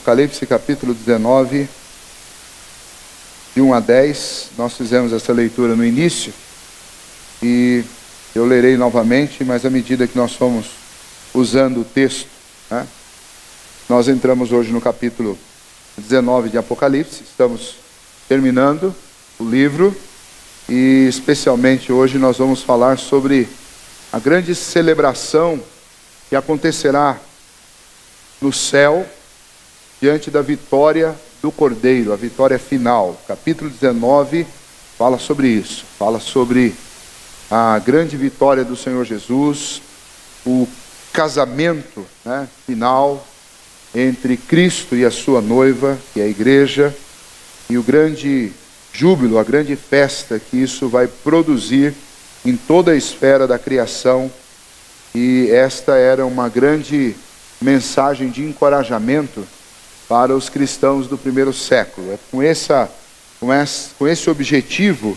Apocalipse capítulo 19, de 1 a 10. Nós fizemos essa leitura no início e eu lerei novamente, mas à medida que nós fomos usando o texto, né, nós entramos hoje no capítulo 19 de Apocalipse. Estamos terminando o livro e especialmente hoje nós vamos falar sobre a grande celebração que acontecerá no céu diante da vitória do Cordeiro, a vitória final. Capítulo 19 fala sobre isso, fala sobre a grande vitória do Senhor Jesus, o casamento, né, final entre Cristo e a sua noiva, que é a igreja, e o grande júbilo, a grande festa que isso vai produzir em toda a esfera da criação. E esta era uma grande mensagem de encorajamento para os cristãos do primeiro século. É com esse objetivo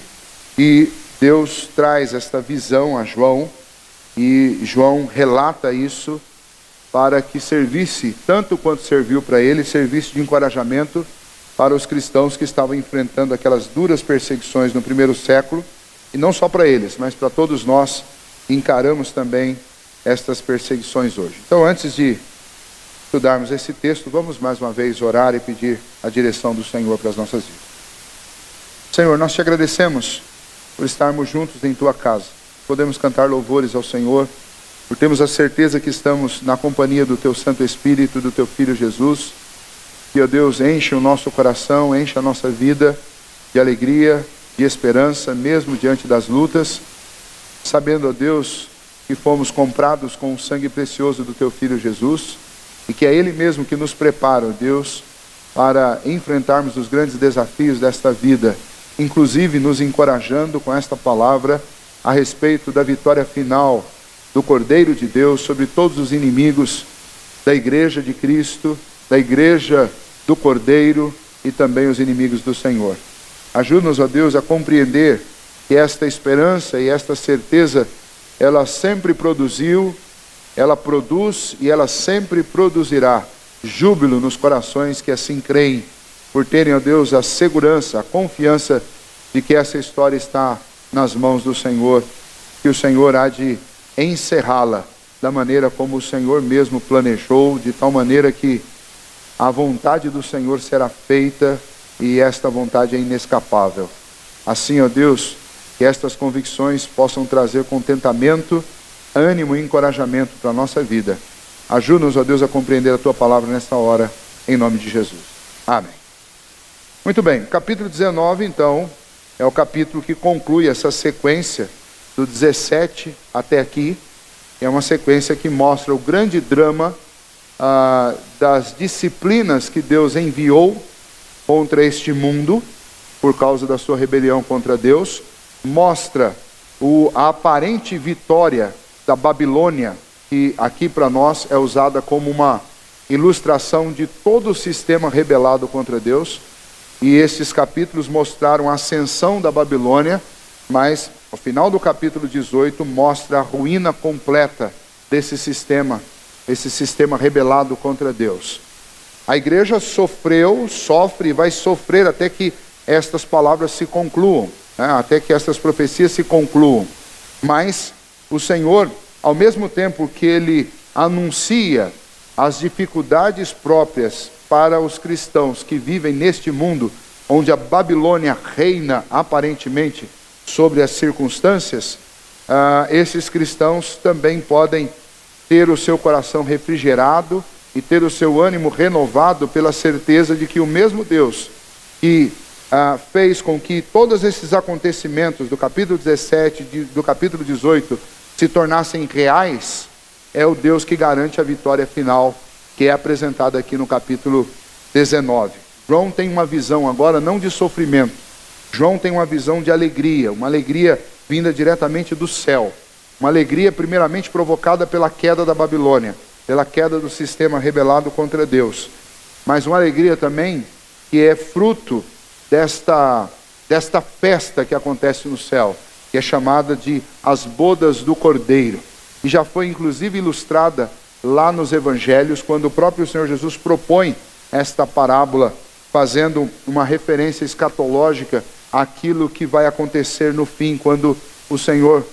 que Deus traz esta visão a João, e João relata isso para que servisse, tanto quanto serviu para ele, servisse de encorajamento para os cristãos que estavam enfrentando aquelas duras perseguições no primeiro século, e não só para eles, mas para todos nós que encaramos também estas perseguições hoje. Então, antes de estudarmos esse texto, vamos mais uma vez orar e pedir a direção do Senhor para as nossas vidas. Senhor, nós te agradecemos por estarmos juntos em tua casa. Podemos cantar louvores ao Senhor, por termos a certeza que estamos na companhia do teu Santo Espírito, do teu Filho Jesus. Que, ó Deus, enche o nosso coração, enche a nossa vida de alegria, de esperança, mesmo diante das lutas, sabendo, ó Deus, que fomos comprados com o sangue precioso do teu Filho Jesus, e que é Ele mesmo que nos prepara, ó Deus, para enfrentarmos os grandes desafios desta vida, inclusive nos encorajando com esta palavra a respeito da vitória final do Cordeiro de Deus sobre todos os inimigos da igreja de Cristo, da igreja do Cordeiro e também os inimigos do Senhor. Ajuda-nos, ó Deus, a compreender que esta esperança e esta certeza, ela sempre produziu, ela produz e ela sempre produzirá júbilo nos corações que assim creem, por terem, ó Deus, a segurança, a confiança de que essa história está nas mãos do Senhor, que o Senhor há de encerrá-la da maneira como o Senhor mesmo planejou, de tal maneira que a vontade do Senhor será feita e esta vontade é inescapável. Assim, ó Deus, que estas convicções possam trazer contentamento, ânimo e encorajamento para a nossa vida. Ajuda-nos, ó Deus, a compreender a tua palavra nesta hora, em nome de Jesus. Amém. Muito bem, capítulo 19, então, é o capítulo que conclui essa sequência do 17 até aqui. É uma sequência que mostra o grande drama das disciplinas que Deus enviou contra este mundo, por causa da sua rebelião contra Deus. Mostra a aparente vitória da Babilônia, que aqui para nós é usada como uma ilustração de todo o sistema rebelado contra Deus. E esses capítulos mostraram a ascensão da Babilônia, mas ao final do capítulo 18 mostra a ruína completa desse sistema, esse sistema rebelado contra Deus. A igreja sofre e vai sofrer até que estas palavras se concluam, né? Até que estas profecias se concluam. Mas o Senhor, ao mesmo tempo que Ele anuncia as dificuldades próprias para os cristãos que vivem neste mundo, onde a Babilônia reina aparentemente sobre as circunstâncias, esses cristãos também podem ter o seu coração refrigerado e ter o seu ânimo renovado pela certeza de que o mesmo Deus que fez com que todos esses acontecimentos do capítulo 17, do capítulo 18 se tornassem reais, é o Deus que garante a vitória final, que é apresentada aqui no capítulo 19. João tem uma visão agora não de sofrimento, João tem uma visão de alegria, uma alegria vinda diretamente do céu, uma alegria primeiramente provocada pela queda da Babilônia, pela queda do sistema rebelado contra Deus, mas uma alegria também que é fruto desta festa que acontece no céu, que é chamada de as bodas do Cordeiro, e já foi inclusive ilustrada lá nos evangelhos, quando o próprio Senhor Jesus propõe esta parábola fazendo uma referência escatológica àquilo que vai acontecer no fim, quando o Senhor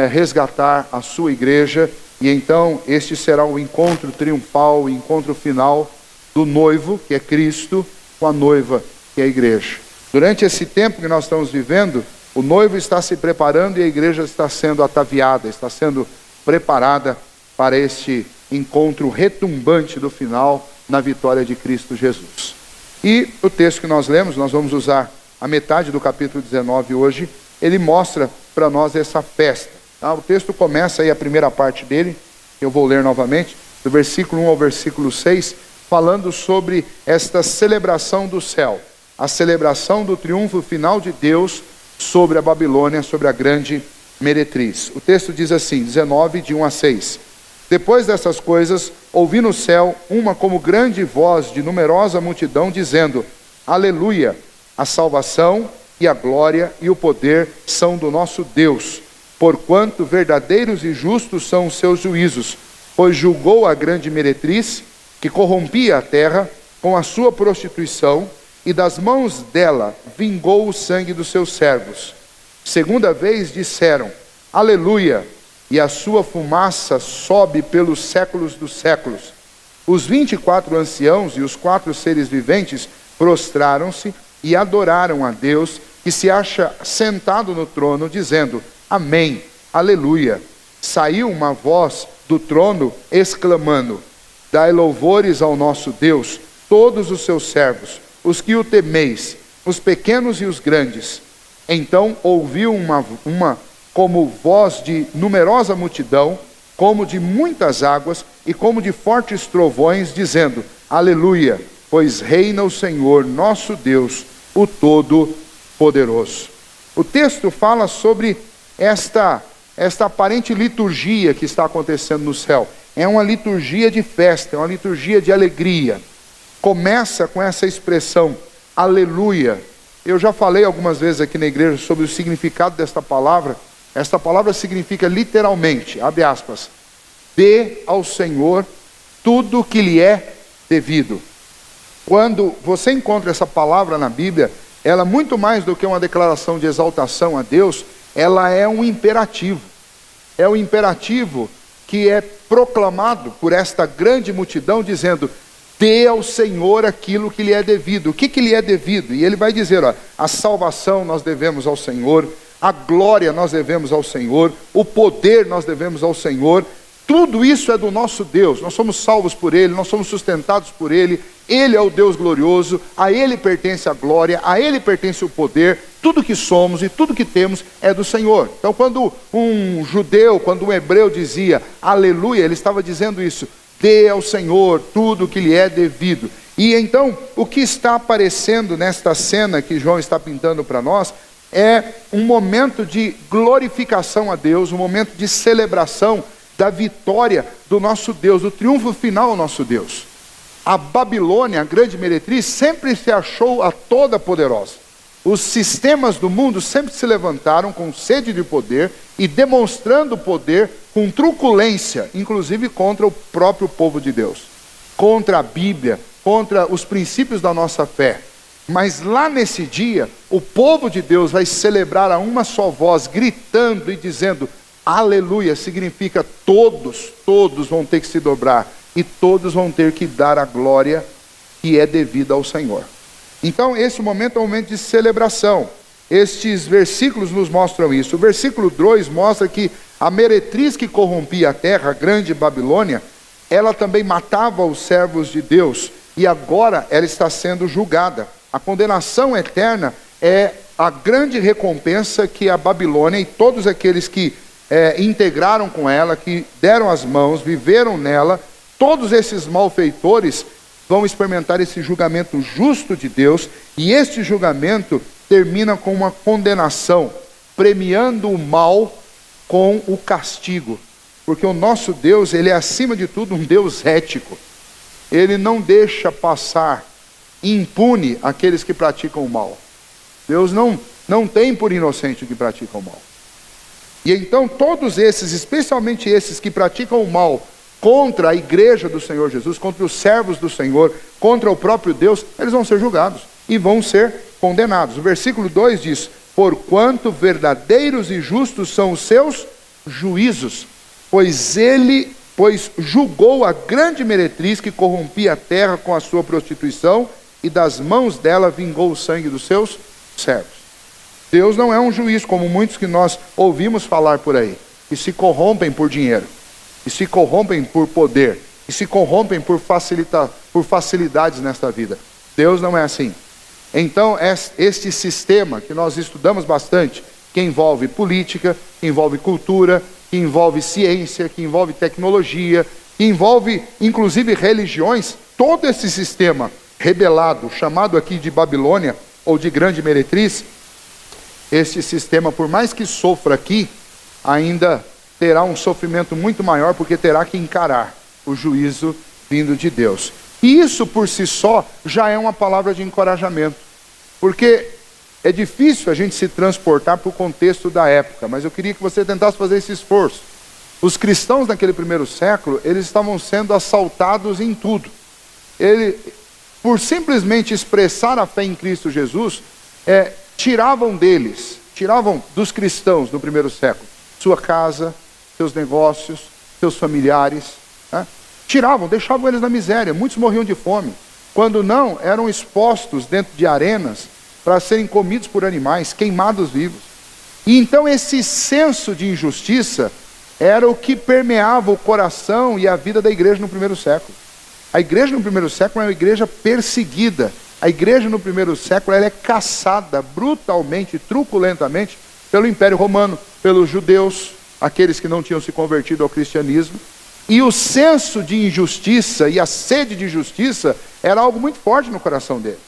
resgatar a sua igreja, e então este será o encontro triunfal, o encontro final do noivo, que é Cristo, com a noiva, que é a igreja. Durante esse tempo que nós estamos vivendo, o noivo está se preparando e a igreja está sendo ataviada, está sendo preparada para este encontro retumbante do final na vitória de Cristo Jesus. E o texto que nós lemos, nós vamos usar a metade do capítulo 19 hoje, ele mostra para nós essa festa. Tá? O texto começa aí, a primeira parte dele, eu vou ler novamente, do versículo 1 ao versículo 6, falando sobre esta celebração do céu, a celebração do triunfo final de Deus sobre a Babilônia, sobre a grande meretriz. O texto diz assim, 19, de 1 a 6. Depois dessas coisas, ouvi no céu uma como grande voz de numerosa multidão, dizendo: Aleluia! A salvação e a glória e o poder são do nosso Deus, porquanto verdadeiros e justos são os seus juízos, pois julgou a grande meretriz, que corrompia a terra com a sua prostituição, e das mãos dela vingou o sangue dos seus servos. Segunda vez disseram: Aleluia! E a sua fumaça sobe pelos séculos dos séculos. Os 24 anciãos e os 4 seres viventes prostraram-se e adoraram a Deus, que se acha sentado no trono, dizendo: Amém, Aleluia. Saiu uma voz do trono exclamando: Dai louvores ao nosso Deus, todos os seus servos, os que o temeis, os pequenos e os grandes. Então ouviu uma como voz de numerosa multidão, como de muitas águas e como de fortes trovões, dizendo: Aleluia, pois reina o Senhor nosso Deus, o Todo-Poderoso. O texto fala sobre esta aparente liturgia que está acontecendo no céu. É uma liturgia de festa, é uma liturgia de alegria. Começa com essa expressão, aleluia. Eu já falei algumas vezes aqui na igreja sobre o significado desta palavra. Esta palavra significa literalmente, abre aspas, dê ao Senhor tudo que lhe é devido. Quando você encontra essa palavra na Bíblia, ela muito mais do que uma declaração de exaltação a Deus, ela é um imperativo. É um imperativo que é proclamado por esta grande multidão, dizendo: dê ao Senhor aquilo que lhe é devido. O que lhe é devido? E ele vai dizer, a salvação nós devemos ao Senhor, a glória nós devemos ao Senhor, o poder nós devemos ao Senhor. Tudo isso é do nosso Deus. Nós somos salvos por Ele, nós somos sustentados por Ele. Ele é o Deus glorioso, a Ele pertence a glória, a Ele pertence o poder. Tudo que somos e tudo que temos é do Senhor. Então quando um judeu, quando um hebreu dizia aleluia, ele estava dizendo isso: dê ao Senhor tudo que lhe é devido. E então o que está aparecendo nesta cena que João está pintando para nós é um momento de glorificação a Deus, um momento de celebração da vitória do nosso Deus, do triunfo final ao nosso Deus. A Babilônia, a grande meretriz, sempre se achou a toda poderosa. Os sistemas do mundo sempre se levantaram com sede de poder e demonstrando poder com truculência, inclusive contra o próprio povo de Deus, contra a Bíblia, contra os princípios da nossa fé. Mas lá nesse dia, o povo de Deus vai celebrar a uma só voz, gritando e dizendo: aleluia, significa todos vão ter que se dobrar e todos vão ter que dar a glória que é devida ao Senhor. Então esse momento é um momento de celebração. Estes versículos nos mostram isso. O versículo 2 mostra que a meretriz que corrompia a terra, a grande Babilônia, ela também matava os servos de Deus e agora ela está sendo julgada. A condenação eterna é a grande recompensa que a Babilônia e todos aqueles que integraram com ela, que deram as mãos, viveram nela, todos esses malfeitores vão experimentar esse julgamento justo de Deus, e este julgamento termina com uma condenação, premiando o mal com o castigo, porque o nosso Deus, ele é acima de tudo um Deus ético. Ele não deixa passar impune aqueles que praticam o mal. Deus não tem por inocente o que pratica o mal. E então todos esses, especialmente esses que praticam o mal contra a igreja do Senhor Jesus, contra os servos do Senhor, contra o próprio Deus, eles vão ser julgados e vão ser condenados. O versículo 2 diz: porquanto verdadeiros e justos são os seus juízos, pois julgou a grande meretriz que corrompia a terra com a sua prostituição, e das mãos dela vingou o sangue dos seus servos. Deus não é um juiz como muitos que nós ouvimos falar por aí, que se corrompem por dinheiro, que se corrompem por poder, que se corrompem por facilidades nesta vida. Deus não é assim. Então, este sistema que nós estudamos bastante, que envolve política, que envolve cultura, que envolve ciência, que envolve tecnologia, que envolve inclusive religiões, todo esse sistema rebelado, chamado aqui de Babilônia ou de grande meretriz, este sistema, por mais que sofra aqui, ainda terá um sofrimento muito maior, porque terá que encarar o juízo vindo de Deus. E isso por si só já é uma palavra de encorajamento, porque é difícil a gente se transportar para o contexto da época, mas eu queria que você tentasse fazer esse esforço. Os cristãos naquele primeiro século, eles estavam sendo assaltados em tudo. Por simplesmente expressar a fé em Cristo Jesus, tiravam dos cristãos no primeiro século, sua casa, seus negócios, seus familiares, deixavam eles na miséria, muitos morriam de fome. Quando não, eram expostos dentro de arenas para serem comidos por animais, queimados vivos. E então esse senso de injustiça era o que permeava o coração e a vida da igreja no primeiro século. A igreja no primeiro século é uma igreja perseguida. A igreja no primeiro século ela é caçada brutalmente, truculentamente pelo Império Romano, pelos judeus, aqueles que não tinham se convertido ao cristianismo. E o senso de injustiça e a sede de justiça era algo muito forte no coração deles.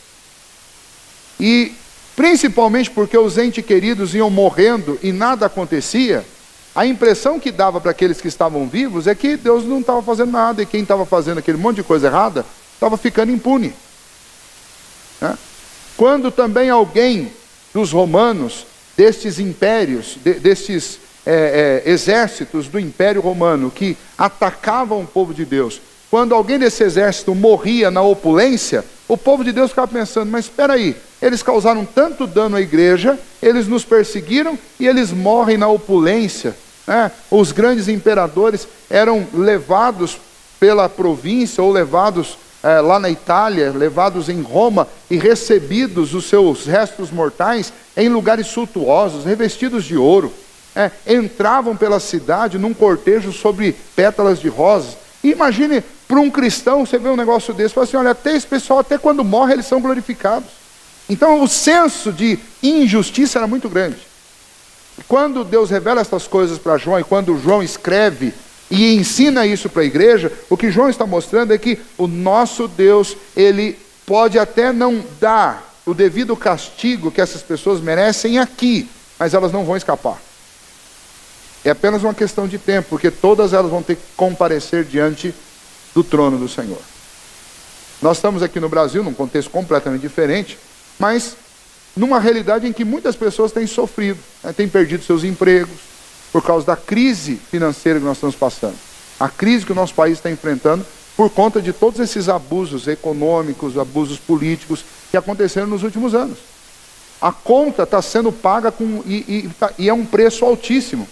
E principalmente porque os entes queridos iam morrendo e nada acontecia, a impressão que dava para aqueles que estavam vivos é que Deus não estava fazendo nada, e quem estava fazendo aquele monte de coisa errada estava ficando impune. Quando também alguém dos romanos, destes impérios, destes exércitos do Império Romano que atacavam o povo de Deus, quando alguém desse exército morria na opulência, o povo de Deus ficava pensando: mas espera aí, eles causaram tanto dano à igreja, eles nos perseguiram e eles morrem na opulência. Os grandes imperadores eram levados pela província ou levados lá na Itália, levados em Roma e recebidos os seus restos mortais em lugares suntuosos, revestidos de ouro. Entravam pela cidade num cortejo sobre pétalas de rosas. E imagine, para um cristão, você vê um negócio desse, fala assim: olha, até esse pessoal, até quando morre, eles são glorificados. Então o senso de injustiça era muito grande. Quando Deus revela essas coisas para João, e quando João escreve e ensina isso para a igreja, o que João está mostrando é que o nosso Deus, ele pode até não dar o devido castigo que essas pessoas merecem aqui, mas elas não vão escapar. É apenas uma questão de tempo, porque todas elas vão ter que comparecer diante do trono do Senhor. Nós estamos aqui no Brasil, num contexto completamente diferente, mas numa realidade em que muitas pessoas têm sofrido, têm perdido seus empregos, por causa da crise financeira que nós estamos passando. A crise que o nosso país está enfrentando por conta de todos esses abusos econômicos, abusos políticos que aconteceram nos últimos anos. A conta está sendo paga e é um preço altíssimo.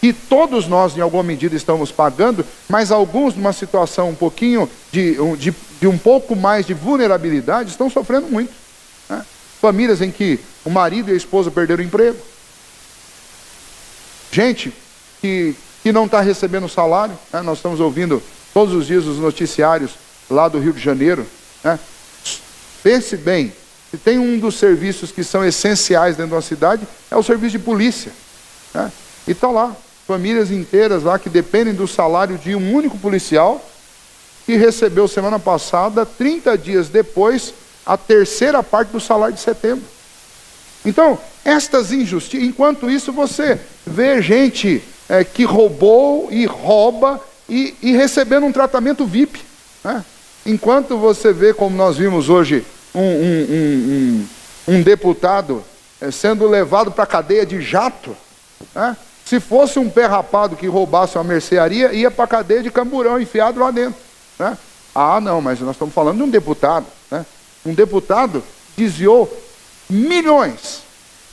E todos nós, em alguma medida, estamos pagando, mas alguns, numa situação um pouquinho de um pouco mais de vulnerabilidade, estão sofrendo muito. Famílias em que o marido e a esposa perderam o emprego. Gente que não está recebendo salário. Nós estamos ouvindo todos os dias os noticiários lá do Rio de Janeiro. Pense bem, se tem um dos serviços que são essenciais dentro de uma cidade, é o serviço de polícia. E está lá, famílias inteiras lá que dependem do salário de um único policial, que recebeu semana passada, 30 dias depois, a terceira parte do salário de setembro. Então, estas injustiças, enquanto isso você vê gente que roubou e rouba e recebendo um tratamento VIP. Enquanto você vê, como nós vimos hoje, um deputado sendo levado para a cadeia de jato, Se fosse um pé rapado que roubasse uma mercearia, ia para a cadeia de Camburão, enfiado lá dentro, né? Ah, não, mas nós estamos falando de um deputado, né? Um deputado desviou milhões,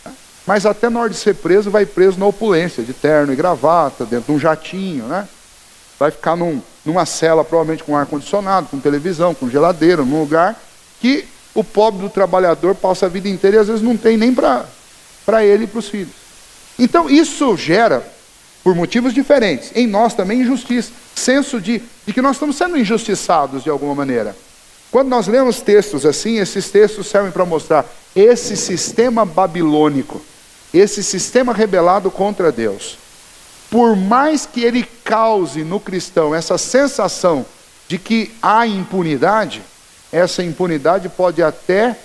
né? Mas até na hora de ser preso, vai preso na opulência, de terno e gravata, dentro de um jatinho, né? Vai ficar numa cela, provavelmente com ar-condicionado, com televisão, com geladeira, num lugar que o pobre do trabalhador passa a vida inteira e às vezes não tem nem para ele e para os filhos. Então isso gera, por motivos diferentes, em nós também injustiça, senso de que nós estamos sendo injustiçados de alguma maneira. Quando nós lemos textos assim, esses textos servem para mostrar esse sistema babilônico, esse sistema rebelado contra Deus. Por mais que ele cause no cristão essa sensação de que há impunidade, essa impunidade pode até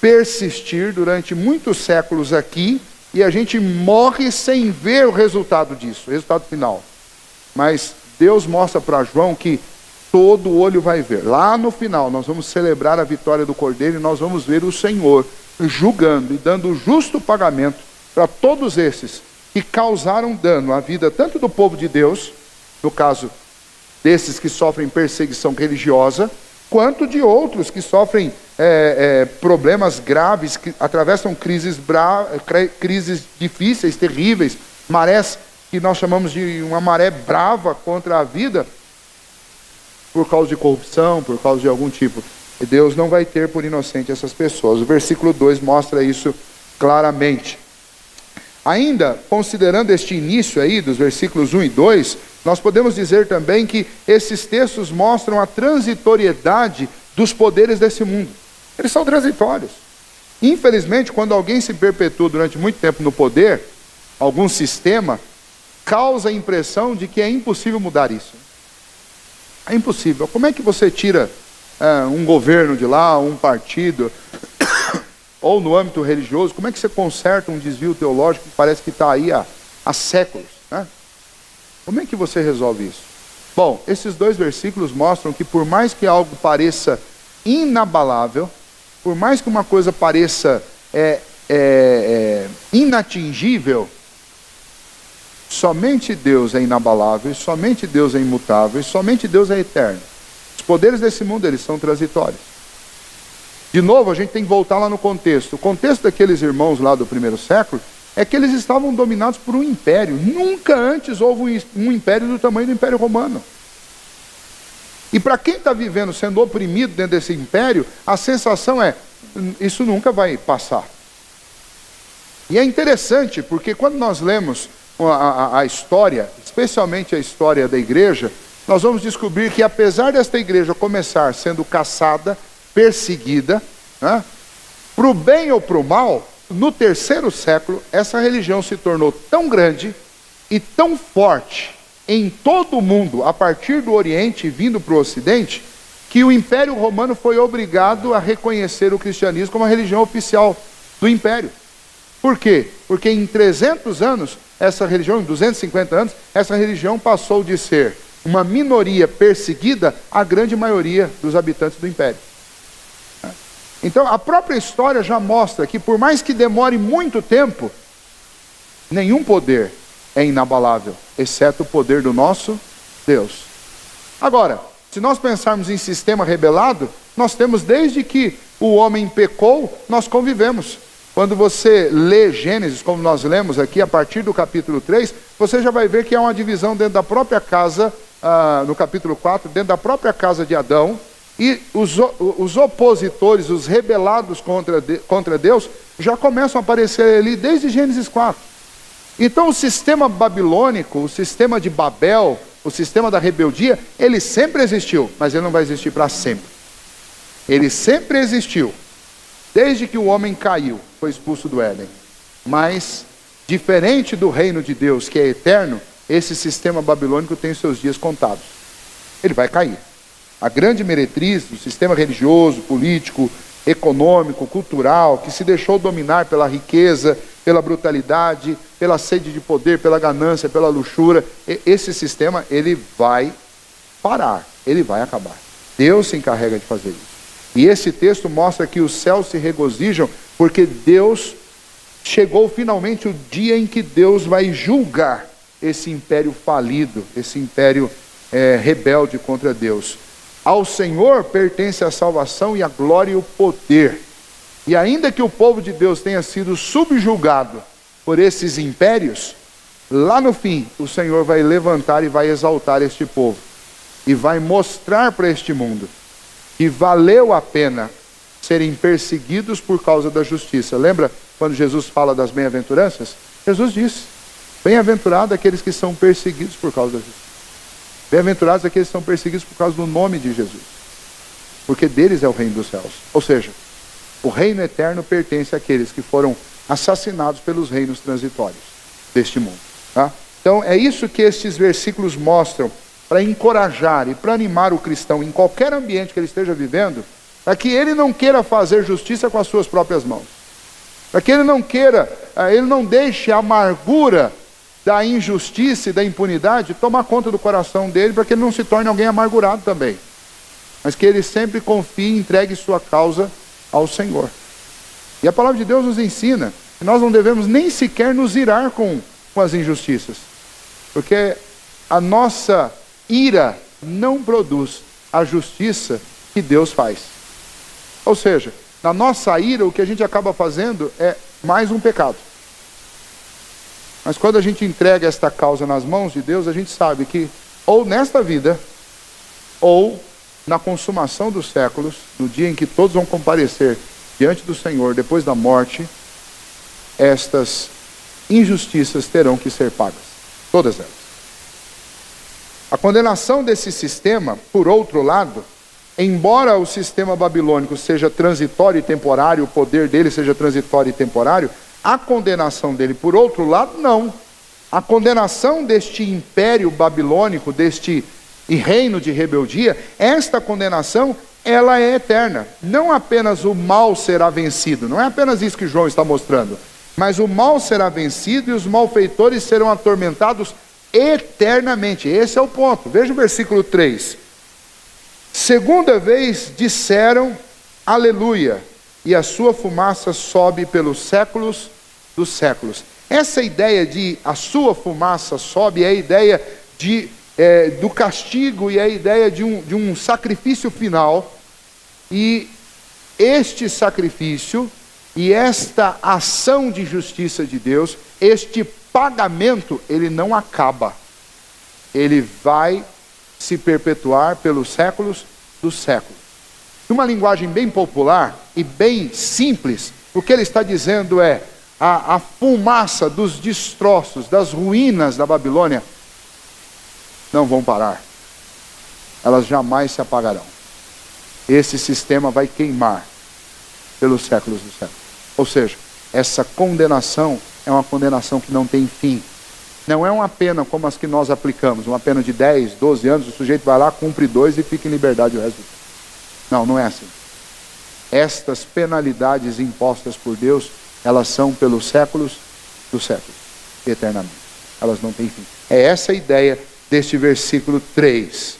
persistir durante muitos séculos aqui, e a gente morre sem ver o resultado disso, o resultado final. Mas Deus mostra para João que todo olho vai ver. Lá no final nós vamos celebrar a vitória do Cordeiro e nós vamos ver o Senhor julgando e dando o justo pagamento para todos esses que causaram dano à vida tanto do povo de Deus, no caso desses que sofrem perseguição religiosa, quanto de outros que sofrem problemas graves, que atravessam crises difíceis, terríveis, marés que nós chamamos de uma maré brava contra a vida, por causa de corrupção, por causa de algum tipo. E Deus não vai ter por inocente essas pessoas. O versículo 2 mostra isso claramente. Ainda, considerando este início aí, dos versículos 1 e 2, nós podemos dizer também que esses textos mostram a transitoriedade dos poderes desse mundo. Eles são transitórios. Infelizmente, quando alguém se perpetua durante muito tempo no poder, algum sistema, causa a impressão de que é impossível mudar isso. É impossível. Como é que você tira um governo de lá, um partido, ou no âmbito religioso, como é que você conserta um desvio teológico que parece que está aí há séculos, né? Como é que você resolve isso? Bom, esses dois versículos mostram que por mais que algo pareça inabalável, por mais que uma coisa pareça inatingível, somente Deus é inabalável, somente Deus é imutável, somente Deus é eterno. Os poderes desse mundo, eles são transitórios. De novo, a gente tem que voltar lá no contexto. O contexto daqueles irmãos lá do primeiro século é que eles estavam dominados por um império. Nunca antes houve um império do tamanho do Império Romano. E para quem está vivendo, sendo oprimido dentro desse império, a sensação é, isso nunca vai passar. E é interessante, porque quando nós lemos a história, especialmente a história da igreja, nós vamos descobrir que apesar desta igreja começar sendo caçada, perseguida, né, para o bem ou para o mal, no terceiro século, essa religião se tornou tão grande e tão forte em todo o mundo, a partir do Oriente, vindo para o Ocidente, que o Império Romano foi obrigado a reconhecer o cristianismo como a religião oficial do Império. Por quê? Porque em 300 anos, essa religião, em 250 anos, essa religião passou de ser uma minoria perseguida à grande maioria dos habitantes do Império. Então, a própria história já mostra que, por mais que demore muito tempo, nenhum poder é inabalável, exceto o poder do nosso Deus. Agora, se nós pensarmos em sistema rebelado, nós temos desde que o homem pecou, nós convivemos. Quando você lê Gênesis, como nós lemos aqui, a partir do capítulo 3, você já vai ver que há uma divisão dentro da própria casa, no capítulo 4, dentro da própria casa de Adão, e os opositores, os rebelados contra Deus, já começam a aparecer ali desde Gênesis 4. Então o sistema babilônico, o sistema de Babel, o sistema da rebeldia, ele sempre existiu, mas ele não vai existir para sempre. Ele sempre existiu, desde que o homem caiu, foi expulso do Éden. Mas, diferente do reino de Deus, que é eterno, esse sistema babilônico tem seus dias contados. Ele vai cair. A grande meretriz do sistema religioso, político, econômico, cultural, que se deixou dominar pela riqueza, pela brutalidade, pela sede de poder, pela ganância, pela luxúria, esse sistema, ele vai parar, ele vai acabar. Deus se encarrega de fazer isso. E esse texto mostra que os céus se regozijam, porque Deus, chegou finalmente o dia em que Deus vai julgar esse império falido, esse império rebelde contra Deus. Ao Senhor pertence a salvação e a glória e o poder. E ainda que o povo de Deus tenha sido subjugado por esses impérios, lá no fim, o Senhor vai levantar e vai exaltar este povo. E vai mostrar para este mundo que valeu a pena serem perseguidos por causa da justiça. Lembra quando Jesus fala das bem-aventuranças? Jesus disse: bem-aventurados aqueles que são perseguidos por causa da justiça. Bem-aventurados aqueles que são perseguidos por causa do nome de Jesus. Porque deles é o reino dos céus. Ou seja, o reino eterno pertence àqueles que foram assassinados pelos reinos transitórios deste mundo. Tá? Então é isso que estes versículos mostram, para encorajar e para animar o cristão em qualquer ambiente que ele esteja vivendo, para que ele não queira fazer justiça com as suas próprias mãos. Para que ele não deixe a amargura da injustiça e da impunidade tomar conta do coração dele, para que ele não se torne alguém amargurado também. Mas que ele sempre confie e entregue sua causa ao Senhor. E a palavra de Deus nos ensina que nós não devemos nem sequer nos irar com as injustiças. Porque a nossa ira não produz a justiça que Deus faz. Ou seja, na nossa ira, o que a gente acaba fazendo é mais um pecado. Mas quando a gente entrega esta causa nas mãos de Deus, a gente sabe que ou nesta vida, ou na consumação dos séculos, no dia em que todos vão comparecer diante do Senhor, depois da morte, estas injustiças terão que ser pagas. Todas elas. A condenação desse sistema, por outro lado, embora o sistema babilônico seja transitório e temporário, o poder dele seja transitório e temporário, a condenação dele, por outro lado, não. A condenação deste império babilônico, deste reino de rebeldia, esta condenação, ela é eterna. Não apenas o mal será vencido, não é apenas isso que João está mostrando, mas o mal será vencido e os malfeitores serão atormentados eternamente. Esse é o ponto. Veja o versículo 3. Segunda vez disseram aleluia, e a sua fumaça sobe pelos séculos dos séculos. Essa ideia de a sua fumaça sobe é a ideia do castigo e é a ideia de um sacrifício final. E este sacrifício e esta ação de justiça de Deus, este pagamento, ele não acaba. Ele vai se perpetuar pelos séculos dos séculos. Numa linguagem bem popular e bem simples, o que ele está dizendo é: a fumaça dos destroços, das ruínas da Babilônia, não vão parar. Elas jamais se apagarão. Esse sistema vai queimar pelos séculos dos séculos. Ou seja, essa condenação é uma condenação que não tem fim. Não é uma pena como as que nós aplicamos, uma pena de 10, 12 anos, o sujeito vai lá, cumpre 2 e fica em liberdade o resto do tempo. Não, não é assim. Estas penalidades impostas por Deus, elas são pelos séculos dos séculos, eternamente. Elas não têm fim. É essa a ideia deste versículo 3.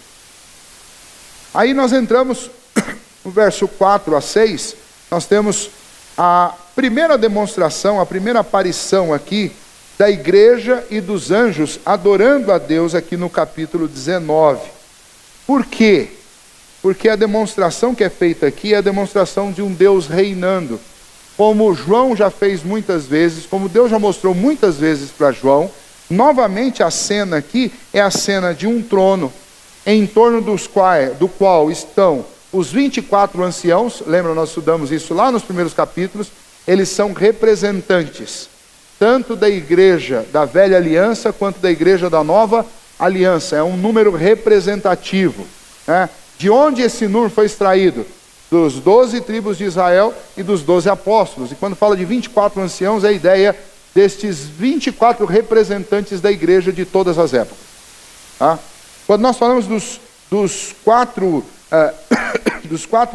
Aí nós entramos no verso 4 a 6, nós temos a primeira demonstração, a primeira aparição aqui da igreja e dos anjos adorando a Deus aqui no capítulo 19. Por quê? Porque a demonstração que é feita aqui é a demonstração de um Deus reinando. Como João já fez muitas vezes, como Deus já mostrou muitas vezes para João, novamente a cena aqui é a cena de um trono, em torno do qual estão os 24 anciãos. Lembra, nós estudamos isso lá nos primeiros capítulos. Eles são representantes, tanto da igreja da velha aliança, quanto da igreja da nova aliança. É um número representativo, né? De onde esse número foi extraído? Dos 12 tribos de Israel e dos 12 apóstolos. E quando fala de 24 anciãos, é a ideia destes 24 representantes da igreja de todas as épocas. Tá? Quando nós falamos dos quatro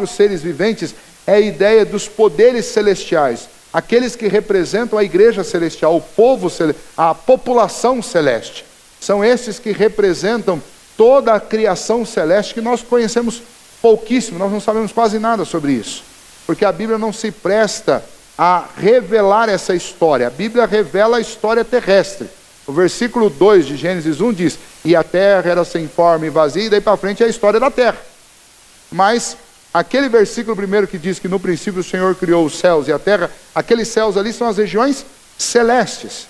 seres viventes, é a ideia dos poderes celestiais, aqueles que representam a igreja celestial, o povo celestial, a população celeste. São esses que representam toda a criação celeste, que nós conhecemos pouquíssimo, nós não sabemos quase nada sobre isso, porque a Bíblia não se presta a revelar essa história. A Bíblia revela a história terrestre, O versículo 2 de Gênesis 1 diz: e a terra era sem forma e vazia, e daí para frente é a história da terra. Mas aquele versículo primeiro que diz que no princípio o Senhor criou os céus e a terra, aqueles céus ali são as regiões celestes.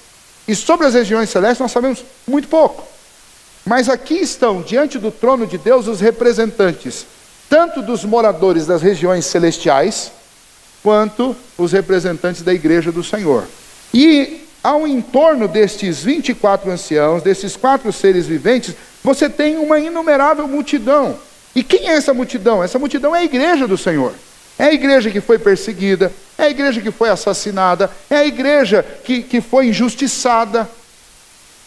E sobre as regiões celestes nós sabemos muito pouco. Mas aqui estão, diante do trono de Deus, os representantes, tanto dos moradores das regiões celestiais, quanto os representantes da igreja do Senhor. E ao entorno destes 24 anciãos, desses 4 seres viventes, você tem uma inumerável multidão. E quem é essa multidão? Essa multidão é a igreja do Senhor. É a igreja que foi perseguida, é a igreja que foi assassinada, é a igreja que foi injustiçada.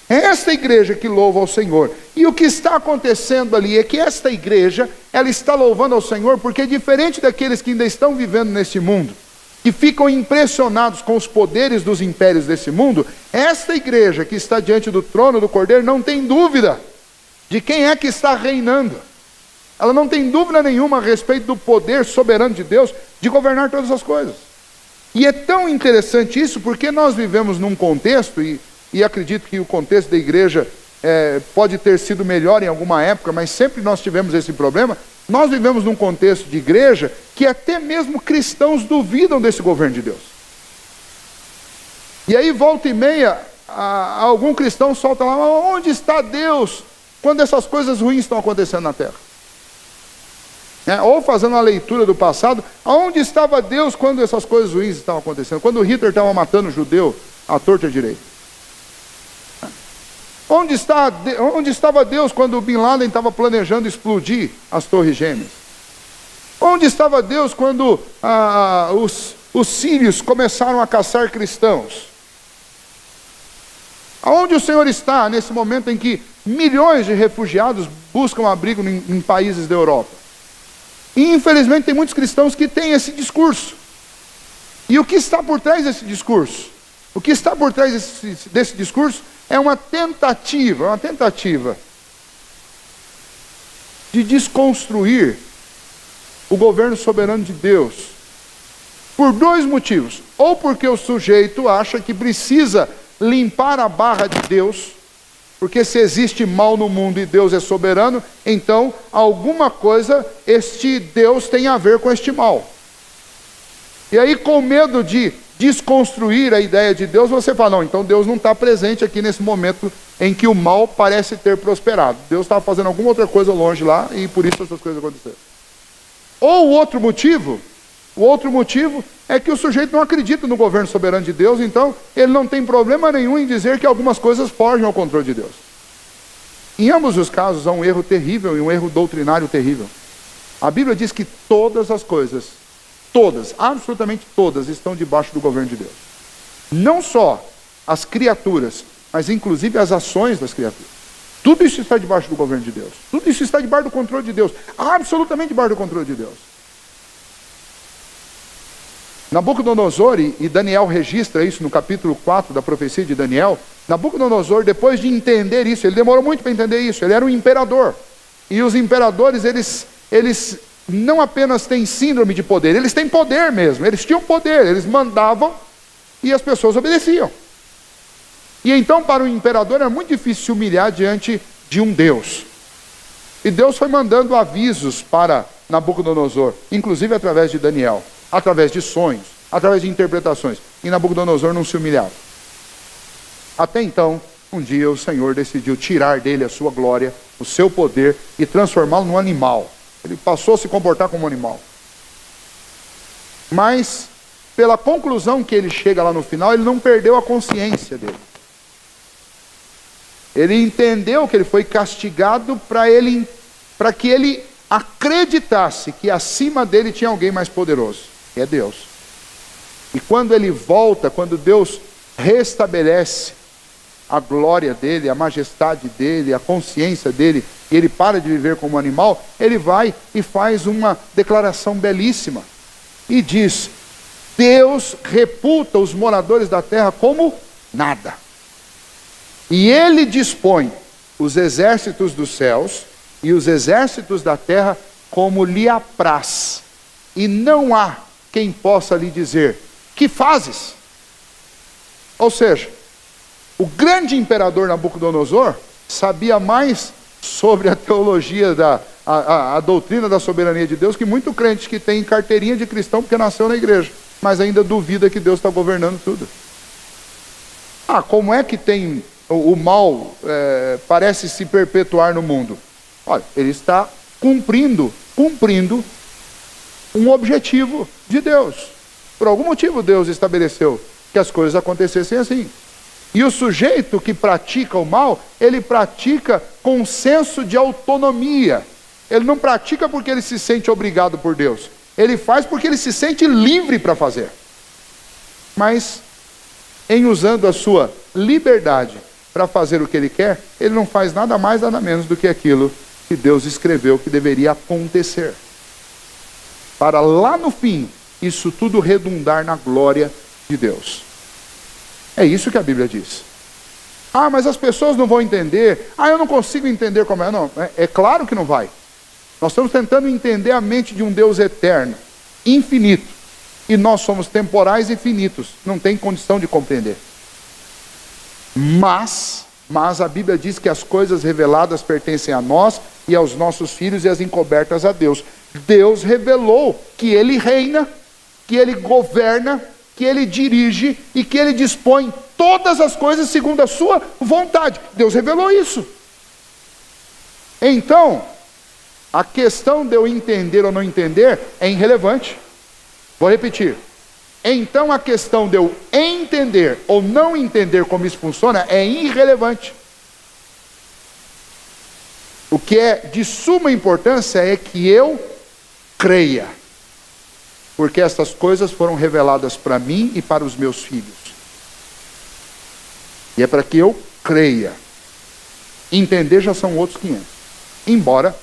É esta igreja que louva ao Senhor. E o que está acontecendo ali é que esta igreja, ela está louvando ao Senhor, porque diferente daqueles que ainda estão vivendo nesse mundo, que ficam impressionados com os poderes dos impérios desse mundo, esta igreja que está diante do trono do Cordeiro não tem dúvida de quem é que está reinando. Ela não tem dúvida nenhuma a respeito do poder soberano de Deus de governar todas as coisas. E é tão interessante isso porque nós vivemos num contexto, e acredito que o contexto da igreja pode ter sido melhor em alguma época, mas sempre nós tivemos esse problema. Nós vivemos num contexto de igreja que até mesmo cristãos duvidam desse governo de Deus. E aí volta e meia, algum cristão solta lá: onde está Deus quando essas coisas ruins estão acontecendo na terra? Ou fazendo uma leitura do passado: aonde estava Deus quando essas coisas ruins estavam acontecendo? Quando Hitler estava matando o judeu à torta e à direita. Onde estava Deus quando Bin Laden estava planejando explodir as torres gêmeas? Onde estava Deus quando os sírios começaram a caçar cristãos? Aonde o Senhor está nesse momento em que milhões de refugiados buscam abrigo em países da Europa? E infelizmente tem muitos cristãos que têm esse discurso. E o que está por trás desse discurso? O que está por trás desse discurso é uma tentativa de desconstruir o governo soberano de Deus. Por 2 motivos. Ou porque o sujeito acha que precisa limpar a barra de Deus, porque se existe mal no mundo e Deus é soberano, então alguma coisa este Deus tem a ver com este mal. E aí, com medo de desconstruir a ideia de Deus, você fala: não, então Deus não está presente aqui nesse momento em que o mal parece ter prosperado. Deus estava fazendo alguma outra coisa longe lá e por isso essas coisas aconteceram. Ou o outro motivo é que o sujeito não acredita no governo soberano de Deus, então ele não tem problema nenhum em dizer que algumas coisas fogem ao controle de Deus. Em ambos os casos há um erro terrível e um erro doutrinário terrível. A Bíblia diz que todas as coisas, absolutamente todas, estão debaixo do governo de Deus. Não só as criaturas, mas inclusive as ações das criaturas. Tudo isso está debaixo do governo de Deus. Tudo isso está debaixo do controle de Deus. Absolutamente debaixo do controle de Deus. Nabucodonosor, e Daniel registra isso no capítulo 4 da profecia de Daniel. Nabucodonosor, depois de entender isso, ele demorou muito para entender isso, ele era um imperador. E os imperadores, eles não apenas têm síndrome de poder, eles têm poder mesmo, eles tinham poder, eles mandavam e as pessoas obedeciam. E então para o imperador era muito difícil se humilhar diante de um Deus. E Deus foi mandando avisos para Nabucodonosor, inclusive através de Daniel, através de sonhos, através de interpretações. E Nabucodonosor não se humilhava. Até então, um dia o Senhor decidiu tirar dele a sua glória, o seu poder e transformá-lo num animal. Ele passou a se comportar como um animal. Mas, pela conclusão que ele chega lá no final, ele não perdeu a consciência dele. Ele entendeu que ele foi castigado para que ele acreditasse que acima dele tinha alguém mais poderoso, que é Deus. E quando ele volta, quando Deus restabelece a glória dele, a majestade dele, a consciência dele, e ele para de viver como animal, ele vai e faz uma declaração belíssima. E diz: Deus reputa os moradores da terra como nada. E ele dispõe os exércitos dos céus e os exércitos da terra como lhe apraz. E não há quem possa lhe dizer: que fazes? Ou seja, O grande imperador Nabucodonosor sabia mais sobre a teologia, a doutrina da soberania de Deus, que muito crente que tem carteirinha de cristão porque nasceu na igreja, mas ainda duvida que Deus está governando tudo. Como é que tem o mal parece se perpetuar no mundo? Olha, ele está cumprindo um objetivo de Deus. Por algum motivo Deus estabeleceu que as coisas acontecessem assim. E o sujeito que pratica o mal, ele pratica com senso de autonomia. Ele não pratica porque ele se sente obrigado por Deus. Ele faz porque ele se sente livre para fazer. Mas, em usando a sua liberdade para fazer o que ele quer, ele não faz nada mais, nada menos do que aquilo que Deus escreveu que deveria acontecer. Para lá no fim, isso tudo redundar na glória de Deus. É isso que a Bíblia diz. Mas as pessoas não vão entender. Eu não consigo entender como é. Não, é claro que não vai. Nós estamos tentando entender a mente de um Deus eterno, infinito. E nós somos temporais e finitos. Não tem condição de compreender. Mas a Bíblia diz que as coisas reveladas pertencem a nós e aos nossos filhos e as encobertas a Deus. Deus revelou que Ele reina, que Ele governa, que Ele dirige e que Ele dispõe todas as coisas segundo a sua vontade. Deus revelou isso. Então, a questão de eu entender ou não entender é irrelevante. Vou repetir. Então a questão de eu entender ou não entender como isso funciona é irrelevante. O que é de suma importância é que eu creia. Porque essas coisas foram reveladas para mim e para os meus filhos. E é para que eu creia. Entender já são outros 500. Embora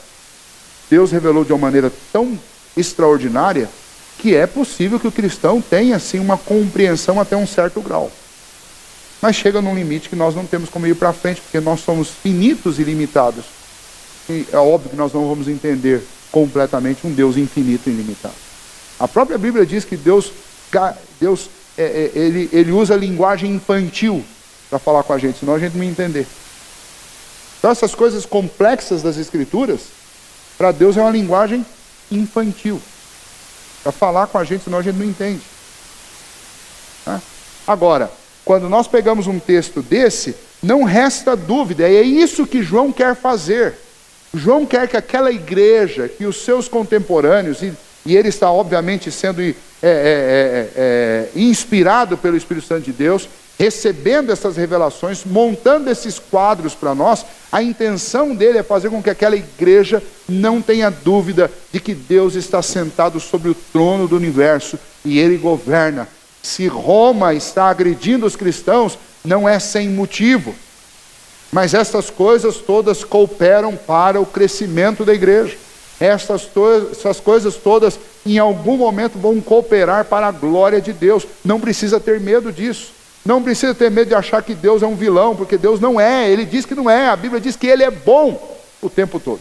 Deus revelou de uma maneira tão extraordinária que é possível que o cristão tenha assim uma compreensão até um certo grau. Mas chega num limite que nós não temos como ir para frente, porque nós somos finitos e limitados. E é óbvio que nós não vamos entender completamente um Deus infinito e ilimitado. A própria Bíblia diz que Deus ele usa linguagem infantil para falar com a gente, senão a gente não entender. Então essas coisas complexas das Escrituras, para Deus é uma linguagem infantil. Para falar com a gente, senão a gente não entende. Agora, quando nós pegamos um texto desse, não resta dúvida, é isso que João quer fazer. João quer que aquela igreja, que os seus contemporâneos, e ele está obviamente sendo inspirado pelo Espírito Santo de Deus, recebendo essas revelações, montando esses quadros para nós, a intenção dele é fazer com que aquela igreja não tenha dúvida de que Deus está sentado sobre o trono do universo e ele governa. Se Roma está agredindo os cristãos, não é sem motivo. Mas essas coisas todas cooperam para o crescimento da igreja. Essas coisas todas, em algum momento, vão cooperar para a glória de Deus. Não precisa ter medo disso. Não precisa ter medo de achar que Deus é um vilão, porque Deus não é. Ele diz que não é. A Bíblia diz que Ele é bom o tempo todo.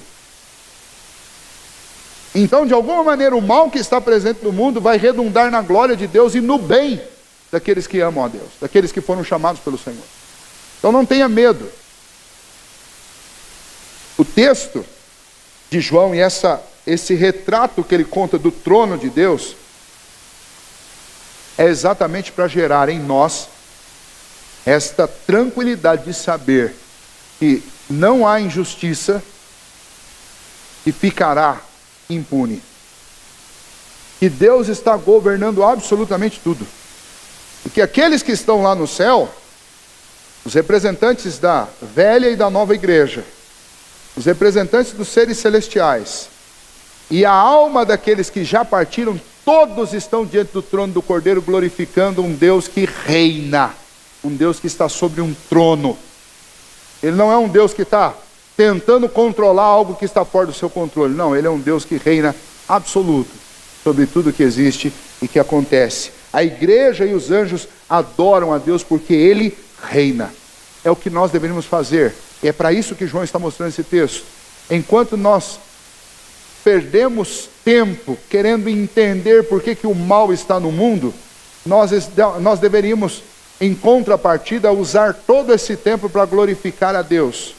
Então, de alguma maneira, o mal que está presente no mundo vai redundar na glória de Deus e no bem daqueles que amam a Deus, daqueles que foram chamados pelo Senhor. Então, não tenha medo. O texto de João e esse retrato que ele conta do trono de Deus é exatamente para gerar em nós esta tranquilidade de saber que não há injustiça que ficará impune. Que Deus está governando absolutamente tudo. E que aqueles que estão lá no céu, os representantes da velha e da nova igreja, os representantes dos seres celestiais, e a alma daqueles que já partiram, todos estão diante do trono do Cordeiro, glorificando um Deus que reina, um Deus que está sobre um trono. Ele não é um Deus que está tentando controlar algo que está fora do seu controle. Não, Ele é um Deus que reina absoluto sobre tudo que existe e que acontece. A igreja e os anjos adoram a Deus porque Ele reina. É o que nós deveríamos fazer. E é para isso que João está mostrando esse texto. Enquanto nós perdemos tempo querendo entender por que o mal está no mundo, nós deveríamos em contrapartida, usar todo esse tempo para glorificar a Deus.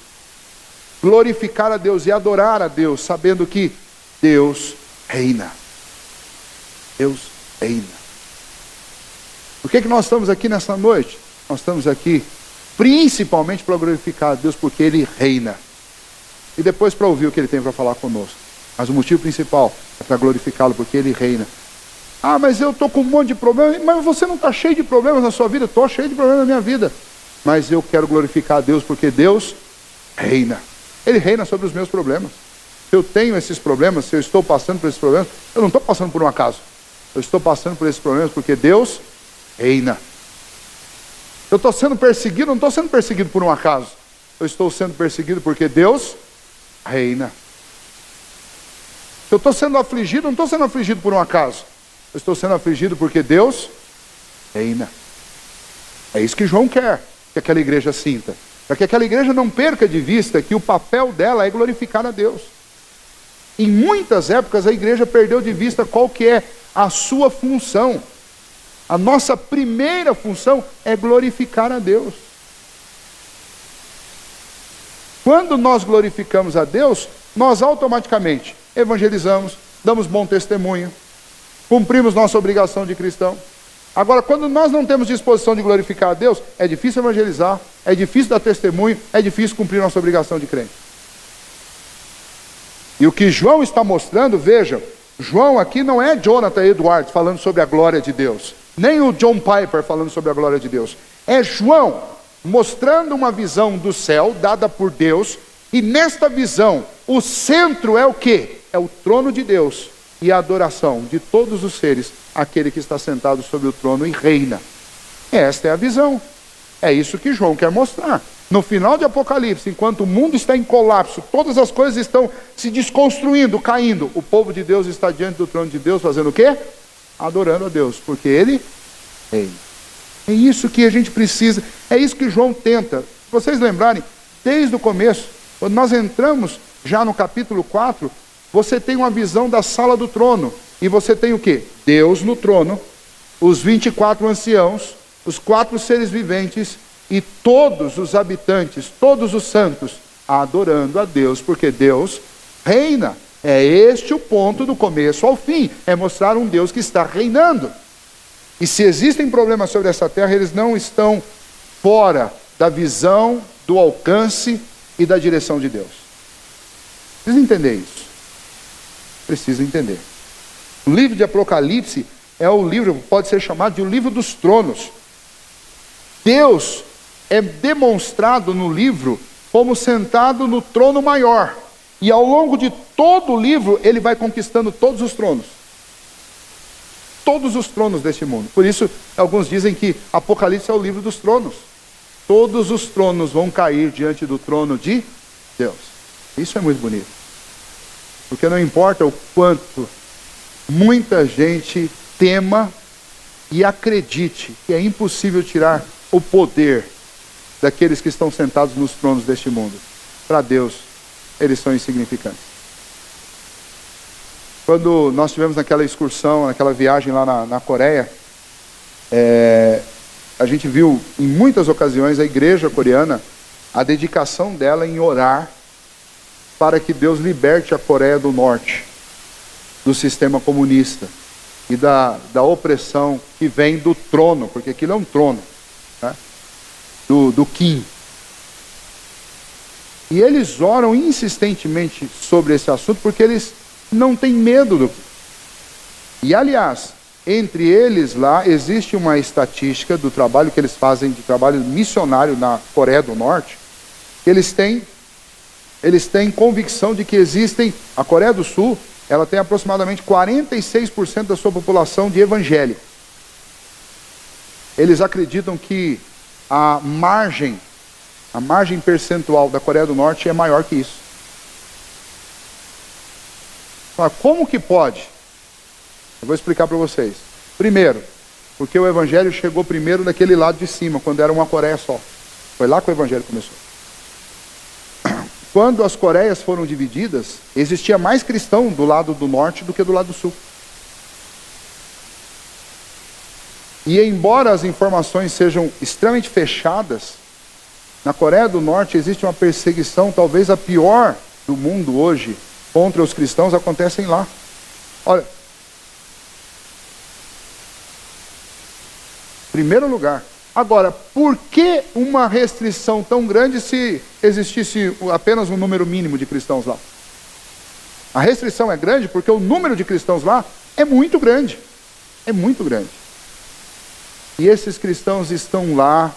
Glorificar a Deus e adorar a Deus, sabendo que Deus reina. Deus reina. Por que nós estamos aqui nessa noite? Nós estamos aqui principalmente para glorificar a Deus, porque Ele reina. E depois para ouvir o que Ele tem para falar conosco. Mas o motivo principal é para glorificá-lo, porque Ele reina. Ah, mas eu estou com um monte de problemas. Mas você não está cheio de problemas na sua vida? Estou cheio de problemas na minha vida. Mas eu quero glorificar a Deus, porque Deus reina. Ele reina sobre os meus problemas. Se eu tenho esses problemas, se eu estou passando por esses problemas, eu não estou passando por um acaso. Eu estou passando por esses problemas porque Deus reina. Eu estou sendo perseguido, não estou sendo perseguido por um acaso. Eu estou sendo perseguido porque Deus reina. Se eu estou sendo afligido, não estou sendo afligido por um acaso. Eu estou sendo afligido porque Deus reina. É isso que João quer que aquela igreja sinta. Para que aquela igreja não perca de vista que o papel dela é glorificar a Deus. Em muitas épocas a igreja perdeu de vista qual que é a sua função. A nossa primeira função é glorificar a Deus. Quando nós glorificamos a Deus, nós automaticamente evangelizamos, damos bom testemunho, cumprimos nossa obrigação de cristão. Agora, quando nós não temos disposição de glorificar a Deus, é difícil evangelizar, é difícil dar testemunho, é difícil cumprir nossa obrigação de crente. E o que João está mostrando, veja, João aqui não é Jonathan Edwards falando sobre a glória de Deus, nem o John Piper falando sobre a glória de Deus. É João mostrando uma visão do céu dada por Deus, e nesta visão, o centro é o quê? É o trono de Deus e a adoração de todos os seres, aquele que está sentado sobre o trono e reina. Esta é a visão. É isso que João quer mostrar. No final de Apocalipse, enquanto o mundo está em colapso, todas as coisas estão se desconstruindo, caindo, o povo de Deus está diante do trono de Deus fazendo o quê? Adorando a Deus, porque Ele reina. É isso que a gente precisa, é isso que João tenta. Se vocês lembrarem, desde o começo, quando nós entramos já no capítulo 4, você tem uma visão da sala do trono. E você tem o quê? Deus no trono, os 24 anciãos, os 4 seres viventes e todos os habitantes, todos os santos, adorando a Deus, porque Deus reina. É este o ponto do começo ao fim, é mostrar um Deus que está reinando. E se existem problemas sobre essa terra, eles não estão fora da visão, do alcance e da direção de Deus. Precisa entender isso. Precisa entender. O livro de Apocalipse é o livro, pode ser chamado de o livro dos tronos. Deus é demonstrado no livro como sentado no trono maior. E ao longo de todo o livro, ele vai conquistando todos os tronos. Todos os tronos deste mundo. Por isso, alguns dizem que Apocalipse é o livro dos tronos. Todos os tronos vão cair diante do trono de Deus. Isso é muito bonito. Porque não importa o quanto muita gente tema e acredite que é impossível tirar o poder daqueles que estão sentados nos tronos deste mundo. Para Deus, eles são insignificantes. Quando nós tivemos naquela excursão, naquela viagem lá na Coreia, a gente viu em muitas ocasiões a igreja coreana, a dedicação dela em orar para que Deus liberte a Coreia do Norte do sistema comunista e da opressão que vem do trono, porque aquilo é um trono, né? do Kim. E eles oram insistentemente sobre esse assunto porque eles não têm medo do... E aliás, entre eles lá existe uma estatística do trabalho que eles fazem, de trabalho missionário na Coreia do Norte. Eles têm convicção de que existem, a Coreia do Sul, ela tem aproximadamente 46% da sua população de evangélica. Eles acreditam que a margem percentual da Coreia do Norte é maior que isso. Como que pode? Eu vou explicar para vocês. Primeiro, porque o evangelho chegou primeiro daquele lado de cima, quando era uma Coreia só. Foi lá que o evangelho começou. Quando as Coreias foram divididas, existia mais cristão do lado do norte do que do lado do sul. E embora as informações sejam extremamente fechadas, na Coreia do Norte existe uma perseguição, talvez a pior do mundo hoje, contra os cristãos, acontecem lá. Olha, primeiro lugar. Agora, por que uma restrição tão grande se existisse apenas um número mínimo de cristãos lá? A restrição é grande porque o número de cristãos lá é muito grande. É muito grande. E esses cristãos estão lá,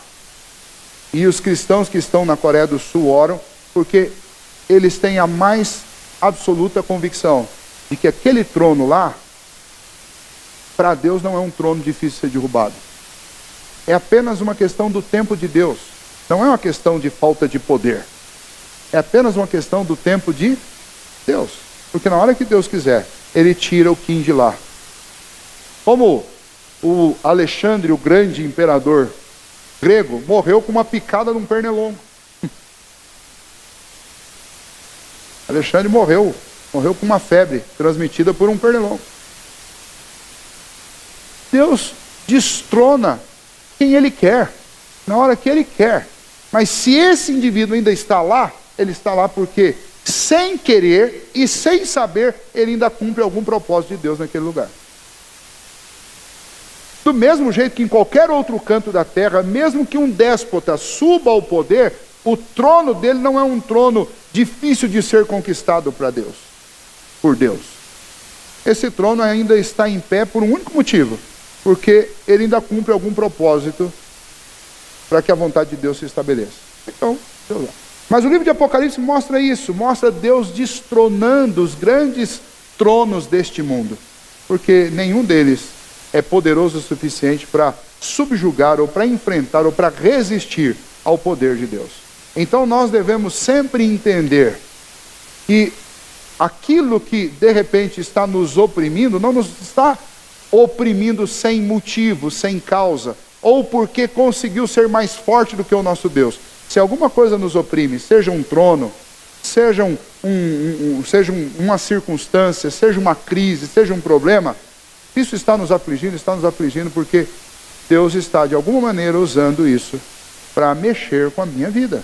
e os cristãos que estão na Coreia do Sul oram, porque eles têm a mais absoluta convicção de que aquele trono lá, para Deus não é um trono difícil de ser derrubado. É apenas uma questão do tempo de Deus. Não é uma questão de falta de poder. É apenas uma questão do tempo de Deus. Porque na hora que Deus quiser, Ele tira o Kim de lá. Como o Alexandre, o grande imperador grego, morreu com uma picada num pernilongo. Alexandre morreu com uma febre transmitida por um pernilongo. Deus destrona quem Ele quer, na hora que Ele quer. Mas se esse indivíduo ainda está lá, ele está lá porque, sem querer e sem saber, ele ainda cumpre algum propósito de Deus naquele lugar. Do mesmo jeito que em qualquer outro canto da terra, mesmo que um déspota suba ao poder, o trono dele não é um trono difícil de ser conquistado para Deus, por Deus. Esse trono ainda está em pé por um único motivo, porque ele ainda cumpre algum propósito para que a vontade de Deus se estabeleça. Então, Deus lá. Mas o livro de Apocalipse mostra isso, mostra Deus destronando os grandes tronos deste mundo, porque nenhum deles é poderoso o suficiente para subjugar, ou para enfrentar, ou para resistir ao poder de Deus. Então nós devemos sempre entender que aquilo que de repente está nos oprimindo, não nos está oprimindo sem motivo, sem causa, ou porque conseguiu ser mais forte do que o nosso Deus. Se alguma coisa nos oprime, seja um trono, seja uma circunstância, seja uma crise, seja um problema, isso está nos afligindo porque Deus está de alguma maneira usando isso para mexer com a minha vida.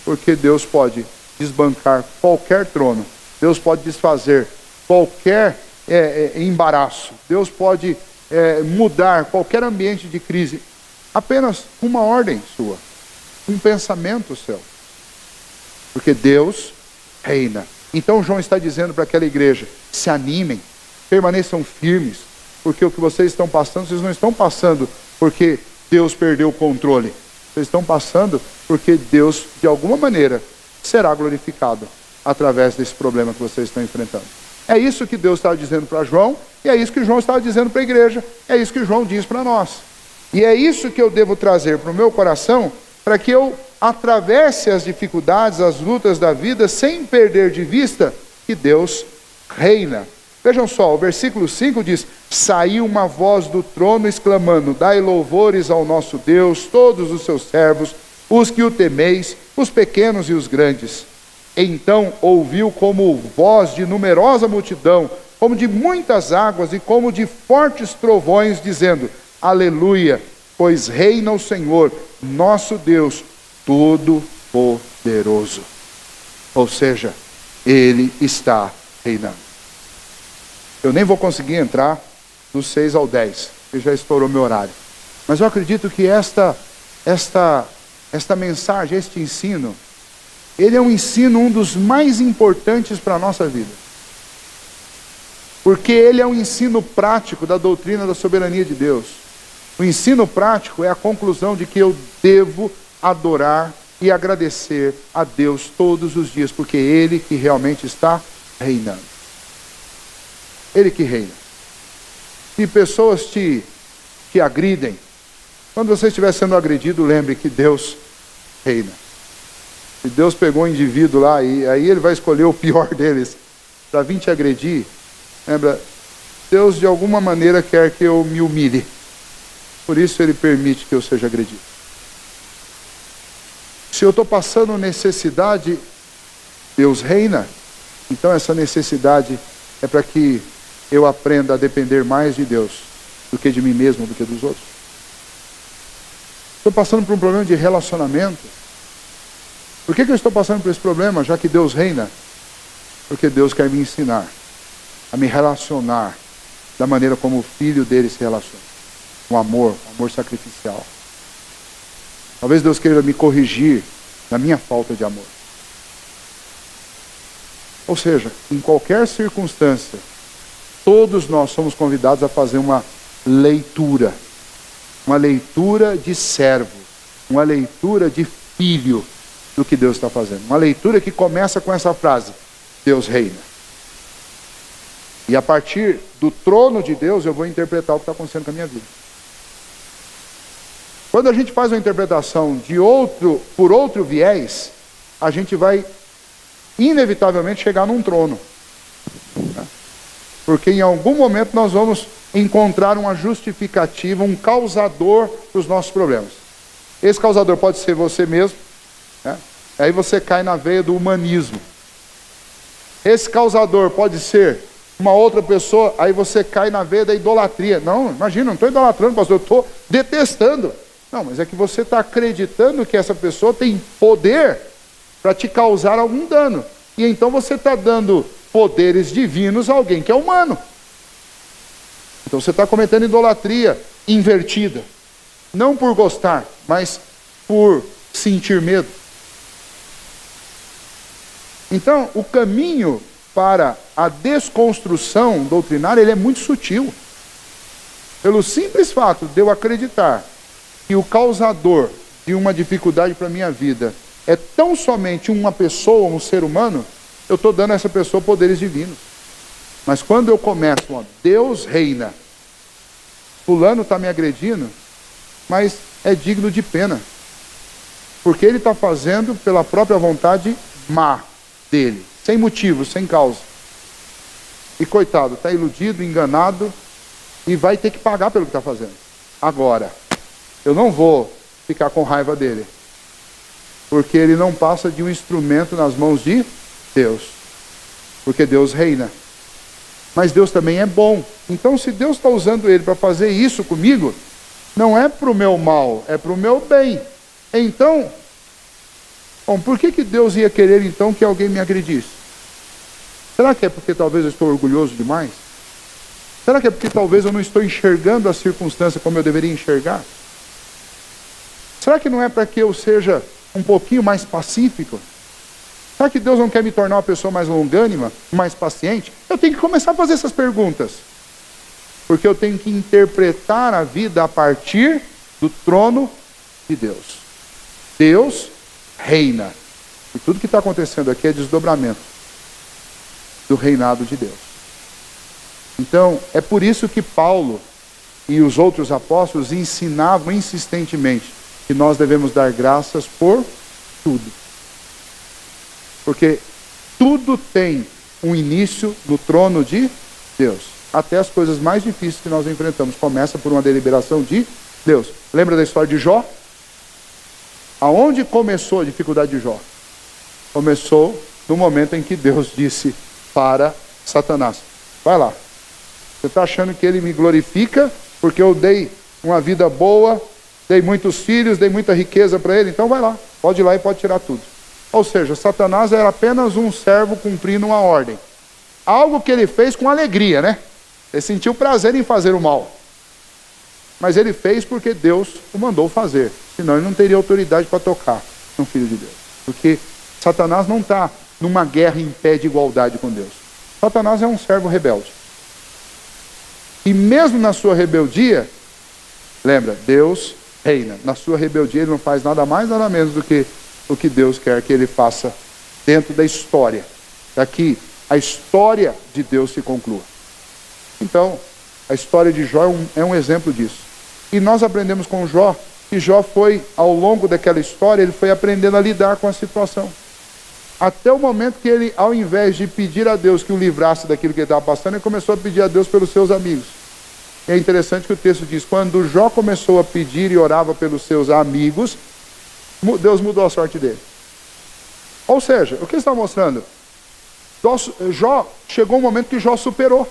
Porque Deus pode desbancar qualquer trono, Deus pode desfazer qualquer embaraço, Deus pode mudar qualquer ambiente de crise, apenas com uma ordem sua, um pensamento seu. Porque Deus reina. Então João está dizendo para aquela igreja: se animem, permaneçam firmes, porque o que vocês estão passando, vocês não estão passando porque Deus perdeu o controle. Vocês estão passando porque Deus, de alguma maneira, será glorificado através desse problema que vocês estão enfrentando. É isso que Deus estava dizendo para João, e é isso que João estava dizendo para a igreja, é isso que João diz para nós. E é isso que eu devo trazer para o meu coração, para que eu atravesse as dificuldades, as lutas da vida, sem perder de vista que Deus reina. Vejam só, o versículo 5 diz: saiu uma voz do trono exclamando: dai louvores ao nosso Deus, todos os seus servos, os que o temeis, os pequenos e os grandes. Então ouviu como voz de numerosa multidão, como de muitas águas e como de fortes trovões, dizendo: aleluia, pois reina o Senhor, nosso Deus, todo-poderoso. Ou seja, Ele está reinando. Eu nem vou conseguir entrar dos 6 ao 10, porque já estourou meu horário. Mas eu acredito que esta mensagem, este ensino, ele é um ensino, um dos mais importantes para a nossa vida. Porque ele é um ensino prático da doutrina da soberania de Deus. O ensino prático é a conclusão de que eu devo adorar e agradecer a Deus todos os dias, porque Ele que realmente está reinando. Ele que reina. Se pessoas te agridem, quando você estiver sendo agredido, lembre que Deus reina. Se Deus pegou um indivíduo lá, e aí Ele vai escolher o pior deles para vir te agredir, lembra, Deus de alguma maneira quer que eu me humilhe. Por isso Ele permite que eu seja agredido. Se eu estou passando necessidade, Deus reina. Então essa necessidade é para que eu aprenda a depender mais de Deus do que de mim mesmo, do que dos outros. Estou passando por um problema de relacionamento. Por que eu estou passando por esse problema, já que Deus reina? Porque Deus quer me ensinar a me relacionar da maneira como o filho dele se relaciona. Com amor, amor sacrificial. Talvez Deus queira me corrigir na minha falta de amor. Ou seja, em qualquer circunstância, todos nós somos convidados a fazer uma leitura de servo, uma leitura de filho do que Deus está fazendo. Uma leitura que começa com essa frase: Deus reina. E a partir do trono de Deus eu vou interpretar o que está acontecendo com a minha vida. Quando a gente faz uma interpretação por outro viés, a gente vai inevitavelmente chegar num trono. Porque em algum momento nós vamos encontrar uma justificativa, um causador para os nossos problemas. Esse causador pode ser você mesmo, né? Aí você cai na veia do humanismo. Esse causador pode ser uma outra pessoa, aí você cai na veia da idolatria. Não, imagina, não estou idolatrando, pastor, eu estou detestando. Não, mas é que você está acreditando que essa pessoa tem poder para te causar algum dano. E então você está dando poderes divinos a alguém que é humano. Então você está cometendo idolatria invertida. Não por gostar, mas por sentir medo. Então, o caminho para a desconstrução doutrinária, ele é muito sutil. Pelo simples fato de eu acreditar que o causador de uma dificuldade para a minha vida é tão somente uma pessoa, um ser humano, eu estou dando a essa pessoa poderes divinos. Mas quando eu começo, Deus reina, fulano está me agredindo, mas é digno de pena. Porque ele está fazendo pela própria vontade má dele, sem motivo, sem causa. E coitado, está iludido, enganado, e vai ter que pagar pelo que está fazendo. Agora, eu não vou ficar com raiva dele, porque ele não passa de um instrumento nas mãos de Deus, porque Deus reina. Mas Deus também é bom. Então, se Deus está usando ele para fazer isso comigo, não é para o meu mal, é para o meu bem. Então, bom, por que Deus ia querer então que alguém me agredisse? Será que é porque talvez eu estou orgulhoso demais? Será que é porque talvez eu não estou enxergando a circunstância como eu deveria enxergar? Será que não é para que eu seja um pouquinho mais pacífico? Será que Deus não quer me tornar uma pessoa mais longânima, mais paciente? Eu tenho que começar a fazer essas perguntas. Porque eu tenho que interpretar a vida a partir do trono de Deus. Deus reina. E tudo que está acontecendo aqui é desdobramento do reinado de Deus. Então, é por isso que Paulo e os outros apóstolos ensinavam insistentemente que nós devemos dar graças por tudo. Porque tudo tem um início no trono de Deus. Até as coisas mais difíceis que nós enfrentamos começa por uma deliberação de Deus. Lembra da história de Jó? Aonde começou a dificuldade de Jó? Começou no momento em que Deus disse para Satanás: vai lá, você está achando que ele me glorifica porque eu dei uma vida boa, dei muitos filhos, dei muita riqueza para ele? Então vai lá, pode ir lá e pode tirar tudo. Ou seja, Satanás era apenas um servo cumprindo uma ordem. Algo que ele fez com alegria, né? Ele sentiu prazer em fazer o mal. Mas ele fez porque Deus o mandou fazer. Senão ele não teria autoridade para tocar no Filho de Deus. Porque Satanás não está numa guerra em pé de igualdade com Deus. Satanás é um servo rebelde. E mesmo na sua rebeldia, lembra, Deus reina. Na sua rebeldia ele não faz nada mais, nada menos do que o que Deus quer que ele faça dentro da história. Para que a história de Deus se conclua. Então, a história de Jó é um exemplo disso. E nós aprendemos com Jó, que Jó foi, ao longo daquela história, ele foi aprendendo a lidar com a situação. Até o momento que ele, ao invés de pedir a Deus que o livrasse daquilo que ele estava passando, ele começou a pedir a Deus pelos seus amigos. E é interessante que o texto diz, quando Jó começou a pedir e orava pelos seus amigos, Deus mudou a sorte dele. Ou seja, o que está mostrando? Jó, chegou um momento que Jó superou.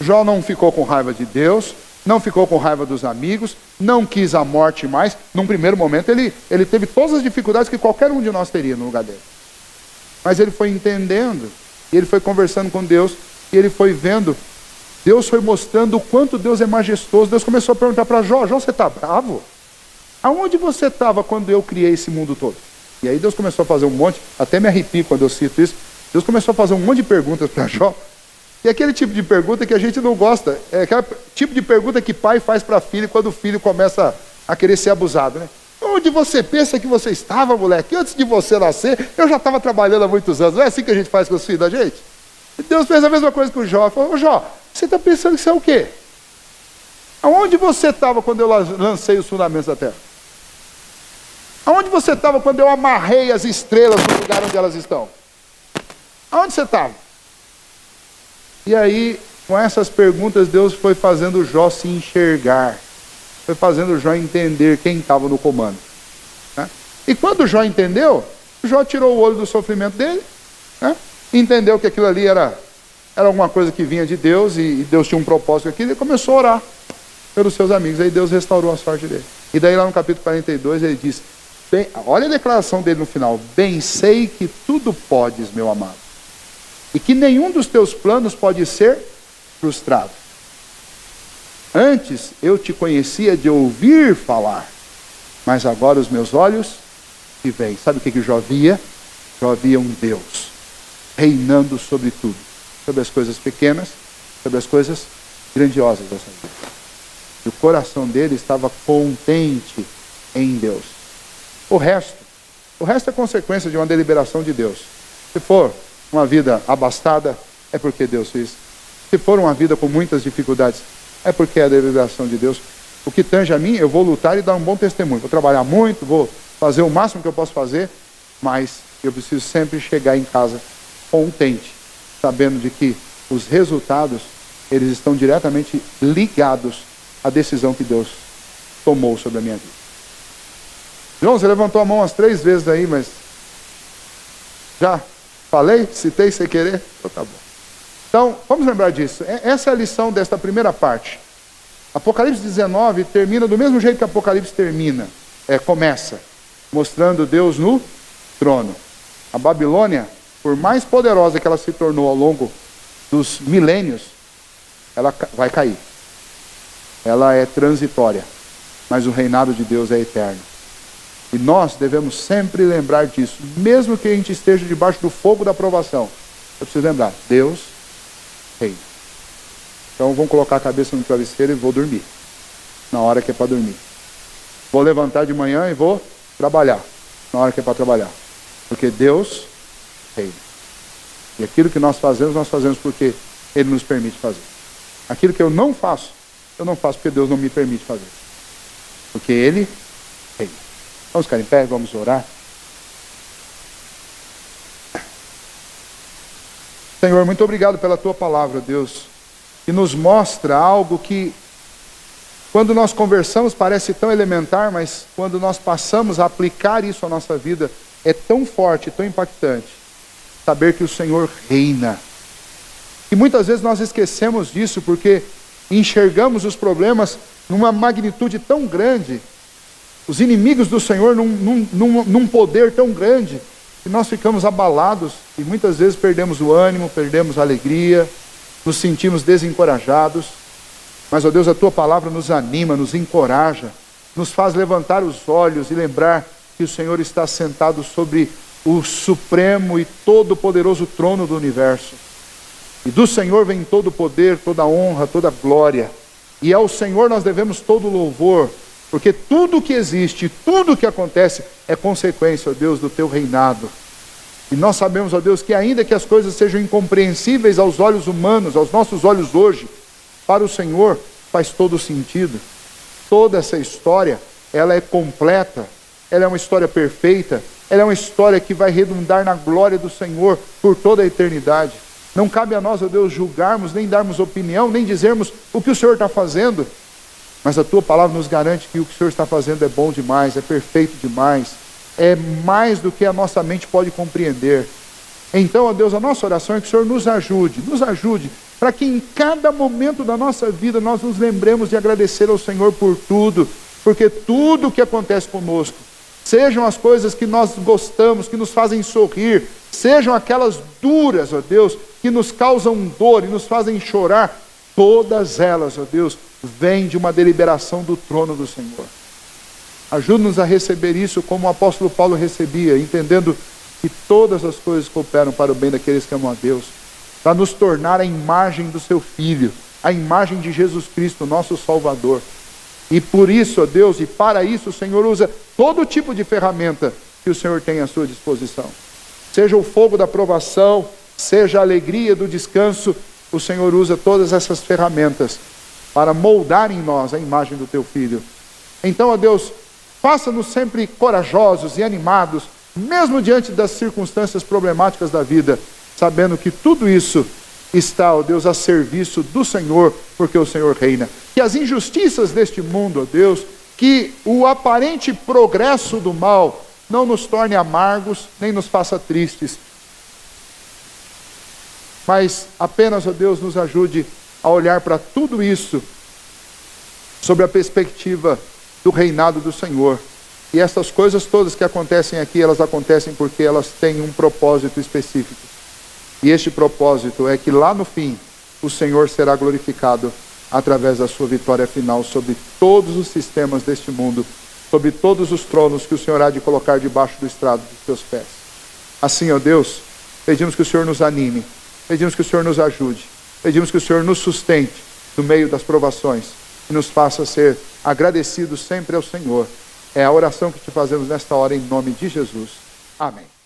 Jó não ficou com raiva de Deus, não ficou com raiva dos amigos, não quis a morte mais. Num primeiro momento ele teve todas as dificuldades que qualquer um de nós teria no lugar dele. Mas ele foi entendendo, e ele foi conversando com Deus, e ele foi vendo, Deus foi mostrando o quanto Deus é majestoso. Deus começou a perguntar para Jó: Jó, você está bravo? Aonde você estava quando eu criei esse mundo todo? E aí Deus começou a fazer um monte, até me arrepio quando eu cito isso, Deus começou a fazer um monte de perguntas para Jó. E aquele tipo de pergunta que a gente não gosta, é aquele tipo de pergunta que pai faz para filho quando o filho começa a querer ser abusado, né? Onde você pensa que você estava, moleque? Antes de você nascer, eu já estava trabalhando há muitos anos. Não é assim que a gente faz com os filhos da gente? E Deus fez a mesma coisa com o Jó. Falou: Jó, você está pensando que você é o quê? Aonde você estava quando eu lancei os fundamentos da terra? Aonde você estava quando eu amarrei as estrelas no lugar onde elas estão? Aonde você estava? E aí, com essas perguntas, Deus foi fazendo o Jó se enxergar. Foi fazendo o Jó entender quem estava no comando. Né? E quando o Jó entendeu, o Jó tirou o olho do sofrimento dele, né? Entendeu que aquilo ali era alguma coisa que vinha de Deus, e Deus tinha um propósito aqui, e ele começou a orar pelos seus amigos. Aí Deus restaurou a sorte dele. E daí lá no capítulo 42 ele diz, olha a declaração dele no final: bem sei que tudo podes, meu amado, e que nenhum dos teus planos pode ser frustrado. Antes eu te conhecia de ouvir falar, mas agora os meus olhos te veem. Sabe o que Jó via? Jó via um Deus reinando sobre tudo, sobre as coisas pequenas, sobre as coisas grandiosas dessa vida. E o coração dele estava contente em Deus. O resto é consequência de uma deliberação de Deus. Se for uma vida abastada, é porque Deus fez. Se for uma vida com muitas dificuldades, é porque é a deliberação de Deus. O que tange a mim, eu vou lutar e dar um bom testemunho. Vou trabalhar muito, vou fazer o máximo que eu posso fazer, mas eu preciso sempre chegar em casa contente, sabendo de que os resultados, eles estão diretamente ligados à decisão que Deus tomou sobre a minha vida. João, você levantou a mão umas 3 vezes aí, mas já falei? Citei sem querer? Então tá bom. Então, vamos lembrar disso. Essa é a lição desta primeira parte. Apocalipse 19 termina do mesmo jeito que Apocalipse começa, mostrando Deus no trono. A Babilônia, por mais poderosa que ela se tornou ao longo dos milênios, ela vai cair. Ela é transitória, mas o reinado de Deus é eterno. E nós devemos sempre lembrar disso, mesmo que a gente esteja debaixo do fogo da provação. Eu preciso lembrar, Deus reina. Então vamos colocar a cabeça no travesseiro e vou dormir, na hora que é para dormir. Vou levantar de manhã e vou trabalhar, na hora que é para trabalhar. Porque Deus reina. E aquilo que nós fazemos porque Ele nos permite fazer. Aquilo que eu não faço porque Deus não me permite fazer. Porque Ele reina. Vamos ficar em pé, vamos orar. Senhor, muito obrigado pela Tua palavra, Deus, que nos mostra algo que, quando nós conversamos, parece tão elementar, mas quando nós passamos a aplicar isso à nossa vida, é tão forte, tão impactante. Saber que o Senhor reina. E muitas vezes nós esquecemos disso, porque enxergamos os problemas numa magnitude tão grande, os inimigos do Senhor num poder tão grande, que nós ficamos abalados e muitas vezes perdemos o ânimo, perdemos a alegria, nos sentimos desencorajados. Mas, ó Deus, a Tua palavra nos anima, nos encoraja, nos faz levantar os olhos e lembrar que o Senhor está sentado sobre o supremo e todo-poderoso trono do universo. E do Senhor vem todo o poder, toda a honra, toda a glória. E ao Senhor nós devemos todo o louvor, porque tudo que existe, tudo que acontece é consequência, ó Deus, do Teu reinado. E nós sabemos, ó Deus, que ainda que as coisas sejam incompreensíveis aos olhos humanos, aos nossos olhos hoje, para o Senhor faz todo sentido. Toda essa história, ela é completa, ela é uma história perfeita, ela é uma história que vai redundar na glória do Senhor por toda a eternidade. Não cabe a nós, ó Deus, julgarmos, nem darmos opinião, nem dizermos o que o Senhor está fazendo. Mas a Tua palavra nos garante que o que o Senhor está fazendo é bom demais, é perfeito demais, é mais do que a nossa mente pode compreender. Então, ó Deus, a nossa oração é que o Senhor nos ajude para que em cada momento da nossa vida nós nos lembremos de agradecer ao Senhor por tudo, porque tudo que acontece conosco, sejam as coisas que nós gostamos, que nos fazem sorrir, sejam aquelas duras, ó Deus, que nos causam dor e nos fazem chorar, todas elas, ó Deus, vêm de uma deliberação do trono do Senhor. Ajuda-nos a receber isso como o apóstolo Paulo recebia, entendendo que todas as coisas cooperam para o bem daqueles que amam a Deus, para nos tornar a imagem do seu Filho, a imagem de Jesus Cristo, nosso Salvador. E por isso, ó Deus, e para isso o Senhor usa todo tipo de ferramenta que o Senhor tem à sua disposição. Seja o fogo da provação, seja a alegria do descanso, o Senhor usa todas essas ferramentas para moldar em nós a imagem do teu Filho. Então, ó Deus, faça-nos sempre corajosos e animados, mesmo diante das circunstâncias problemáticas da vida, sabendo que tudo isso está, ó Deus, a serviço do Senhor, porque o Senhor reina. Que as injustiças deste mundo, ó Deus, que o aparente progresso do mal não nos torne amargos, nem nos faça tristes, mas apenas, ó Deus, nos ajude a olhar para tudo isso sob a perspectiva do reinado do Senhor. E essas coisas todas que acontecem aqui, elas acontecem porque elas têm um propósito específico. E este propósito é que lá no fim, o Senhor será glorificado através da sua vitória final sobre todos os sistemas deste mundo, sobre todos os tronos que o Senhor há de colocar debaixo do estrado dos seus pés. Assim, ó Deus, pedimos que o Senhor nos anime, pedimos que o Senhor nos ajude, pedimos que o Senhor nos sustente no meio das provações e nos faça ser agradecidos sempre ao Senhor. É a oração que te fazemos nesta hora em nome de Jesus. Amém.